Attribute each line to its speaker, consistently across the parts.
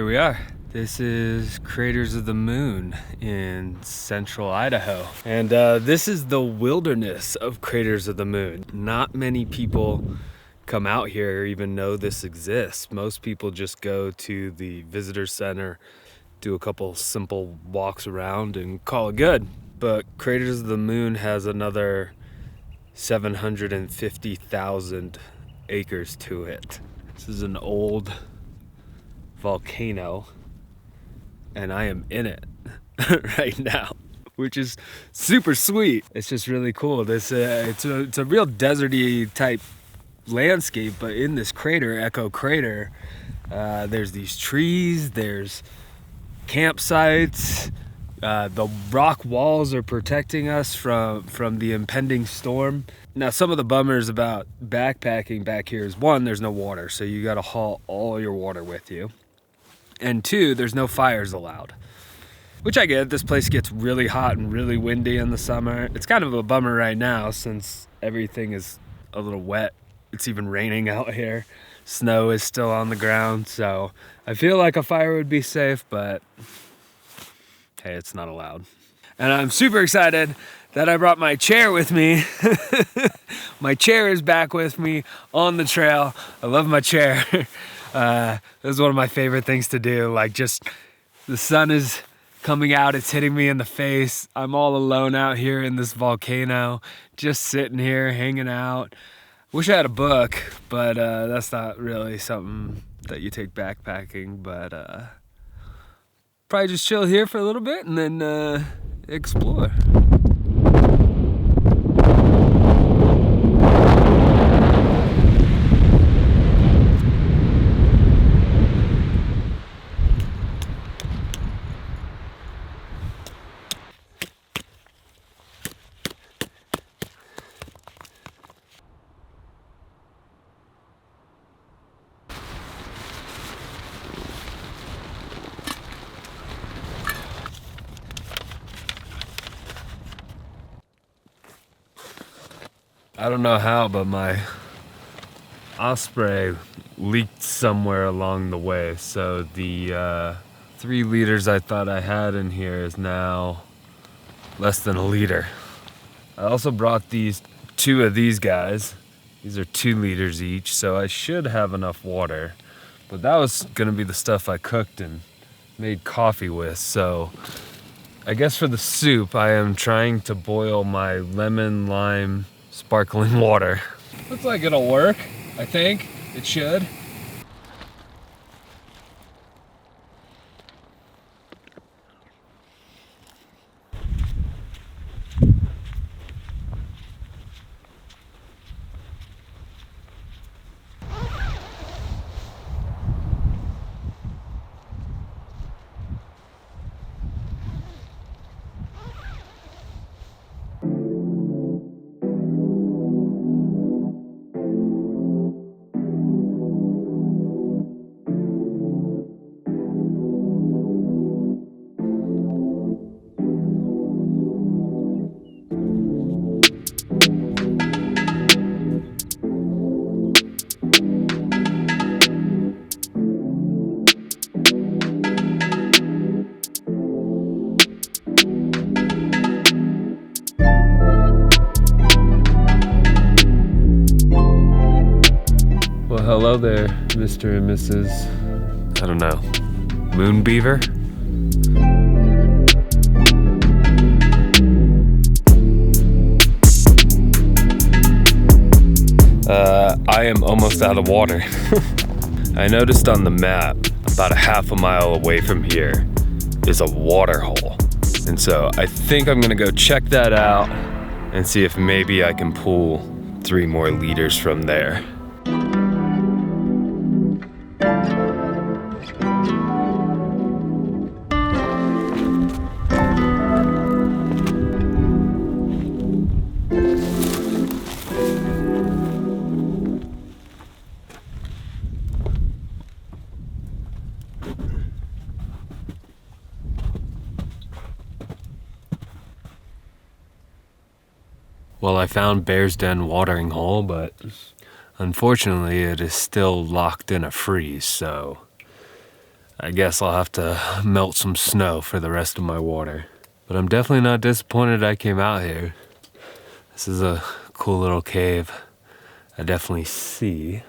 Speaker 1: we are. This is Craters of the Moon in central Idaho. And this is the wilderness of Craters of the Moon. Not many people come out here or even know this exists. Most people just go to the visitor center, do a couple simple walks around and call it good. But Craters of the Moon has another 750,000 acres to it. This is an old volcano and I am in it right now, which is super sweet. It's just really cool. It's a real deserty type landscape, but in this crater, Echo Crater, there's these trees, there's campsites, the rock walls are protecting us from the impending storm. Now, some of the bummers about backpacking back here is one, there's no water, so you gotta haul all your water with you. And two, there's no fires allowed. Which I get, this place gets really hot and really windy in the summer. It's kind of a bummer right now since everything is a little wet. It's even raining out here. Snow is still on the ground, so I feel like a fire would be safe, but hey, it's not allowed. And I'm super excited that I brought my chair with me. My chair is back with me on the trail. I love my chair. This is one of my favorite things to do. Like, just the sun is coming out, it's hitting me in the face. I'm all alone out here in this volcano, just sitting here hanging out. Wish I had a book, but that's not really something that you take backpacking. But probably just chill here for a little bit and then explore. I don't know how, but my Osprey leaked somewhere along the way. So the 3 liters I thought I had in here is now less than a liter. I also brought 2 of these guys. These are 2 liters each, so I should have enough water. But that was gonna be the stuff I cooked and made coffee with. So I guess for the soup, I am trying to boil my lemon lime sparkling water. Looks like it'll work. I think it should. Hello there, Mr. and Mrs. I don't know, moon beaver? I am almost out of water. I noticed on the map, about a half a mile away from here is a water hole. And so I think I'm gonna go check that out and see if maybe I can pull 3 more liters from there. Well, I found Bearsden watering hole, but unfortunately it is still locked in a freeze, so I guess I'll have to melt some snow for the rest of my water. But I'm definitely not disappointed I came out here. This is a cool little cave. I definitely see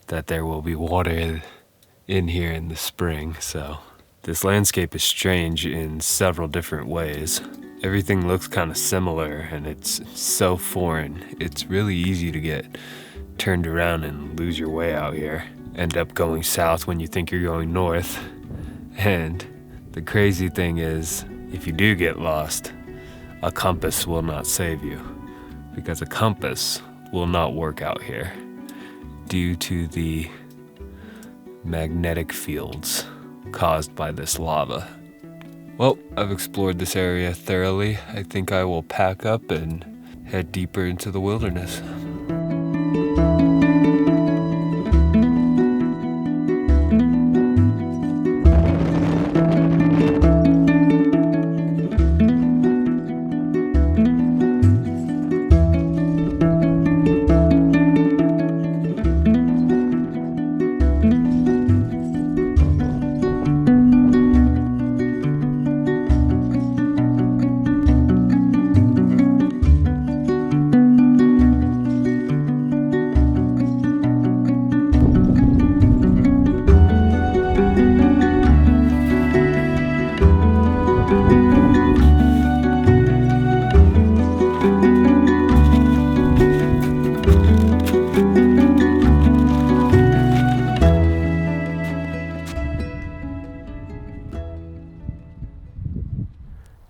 Speaker 1: that there will be water in here in the spring, so. This landscape is strange in several different ways. Everything looks kind of similar and it's so foreign. It's really easy to get turned around and lose your way out here. End up going south when you think you're going north. And the crazy thing is, if you do get lost, a compass will not save you, because a compass will not work out here due to the magnetic fields caused by this lava. Well, I've explored this area thoroughly. I think I will pack up and head deeper into the wilderness.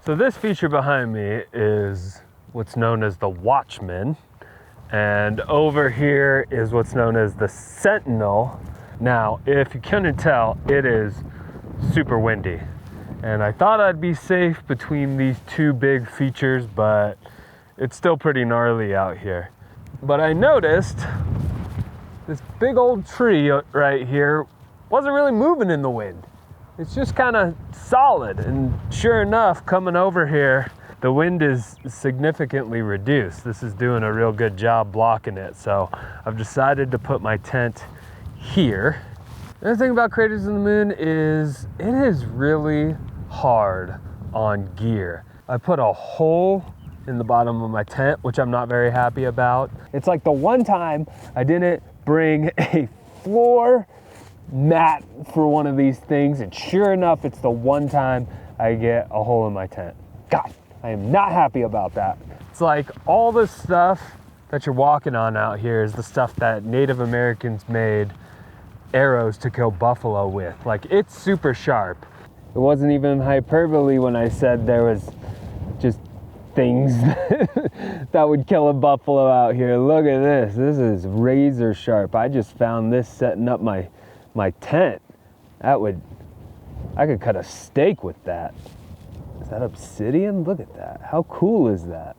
Speaker 1: So this feature behind me is what's known as the Watchmen, and over here is what's known as the Sentinel. Now, if you couldn't tell, it is super windy, and I thought I'd be safe between these two big features, but it's still pretty gnarly out here. But I noticed this big old tree right here wasn't really moving in the wind. It's just kind of solid, and sure enough, coming over here, the wind is significantly reduced. This is doing a real good job blocking it, so I've decided to put my tent here. The other thing about Craters of the Moon is it is really hard on gear. I put a hole in the bottom of my tent, which I'm not very happy about. It's like the one time I didn't bring a floor mat for one of these things, and sure enough, it's the one time I get a hole in my tent. God, I am not happy about that. It's like all the stuff that you're walking on out here is the stuff that Native Americans made arrows to kill buffalo with. Like, it's super sharp. It wasn't even hyperbole when I said there was just things that would kill a buffalo out here. Look at this. This is razor sharp. I just found this setting up my tent. I could cut a steak with that. Is that obsidian? Look at that. How cool is that?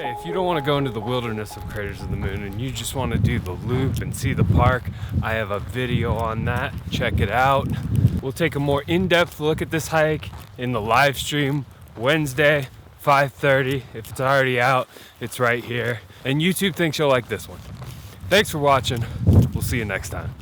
Speaker 1: If you don't want to go into the wilderness of Craters of the Moon and you just want to do the loop and see the park, I have a video on that. Check it out. We'll take a more in-depth look at this hike in the live stream Wednesday, 5:30. If it's already out, it's right here. And YouTube thinks you'll like this one. Thanks for watching. We'll see you next time.